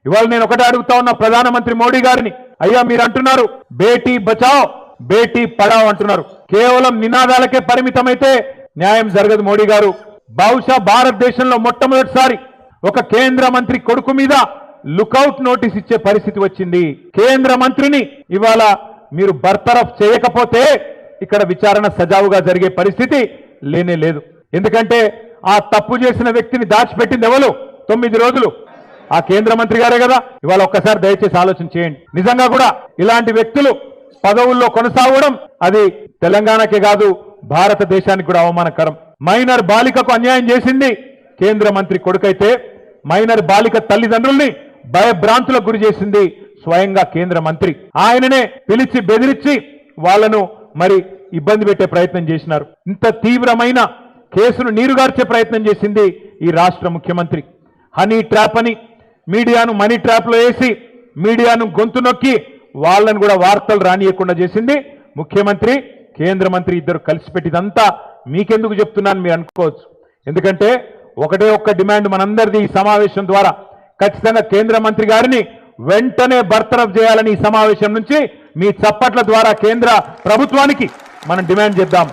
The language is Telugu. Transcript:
ఇవాళ నేను ఒకటే అడుగుతా ఉన్నా ప్రధానమంత్రి మోడీ గారిని, అయ్యా మీరు అంటున్నారు బేటీ బచావ్ బేటీ పడావ్ అంటున్నారు, కేవలం నినాదాలకే పరిమితమైతే న్యాయం జరగదు మోడీ గారు. బహుశా భారతదేశంలో మొట్టమొదటిసారి ఒక కేంద్ర మంత్రి కొడుకు మీద లుకౌట్ నోటీస్ ఇచ్చే పరిస్థితి వచ్చింది. కేంద్ర మంత్రిని ఇవాళ మీరు బర్తరఫ్ చేయకపోతే ఇక్కడ విచారణ సజావుగా జరిగే పరిస్థితి లేనే లేదు. ఎందుకంటే ఆ తప్పు చేసిన వ్యక్తిని దాచిపెట్టింది ఎవరు? 9 రోజులు ఆ కేంద్ర మంత్రి గారే కదా. ఇవాళ ఒక్కసారి దయచేసి ఆలోచన చేయండి. నిజంగా కూడా ఇలాంటి వ్యక్తులు పదవుల్లో కొనసాగడం అది తెలంగాణకే కాదు భారతదేశానికి కూడా అవమానకరం. మైనర్ బాలికకు అన్యాయం చేసింది కేంద్ర మంత్రి కొడుకైతే మైనర్ బాలిక తల్లిదండ్రుల్ని భయభ్రాంతులకు గురి చేసింది స్వయంగా కేంద్ర మంత్రి. ఆయననే పిలిచి బెదిరించి వాళ్లను మరి ఇబ్బంది పెట్టే ప్రయత్నం చేసినారు. ఇంత తీవ్రమైన కేసును నీరుగార్చే ప్రయత్నం చేసింది ఈ రాష్ట్ర ముఖ్యమంత్రి. హనీ ట్రాప్ అని మీడియాను మనీ ట్రాప్ లో వేసి మీడియాను గొంతు నొక్కి వాళ్ళను కూడా వార్తలు రానియకుండా చేసింది ముఖ్యమంత్రి, కేంద్ర మంత్రి ఇద్దరు కలిసి పెట్టిదంతా మీకెందుకు చెప్తున్నాను మీరు అనుకోవచ్చు. ఎందుకంటే ఒకటే ఒక్క డిమాండ్ మనందరిది ఈ సమావేశం ద్వారా, ఖచ్చితంగా కేంద్ర మంత్రి గారిని వెంటనే బర్తరఫ్ చేయాలని ఈ సమావేశం నుంచి మీ చప్పట్ల ద్వారా కేంద్ర ప్రభుత్వానికి మనం డిమాండ్ చేద్దాం.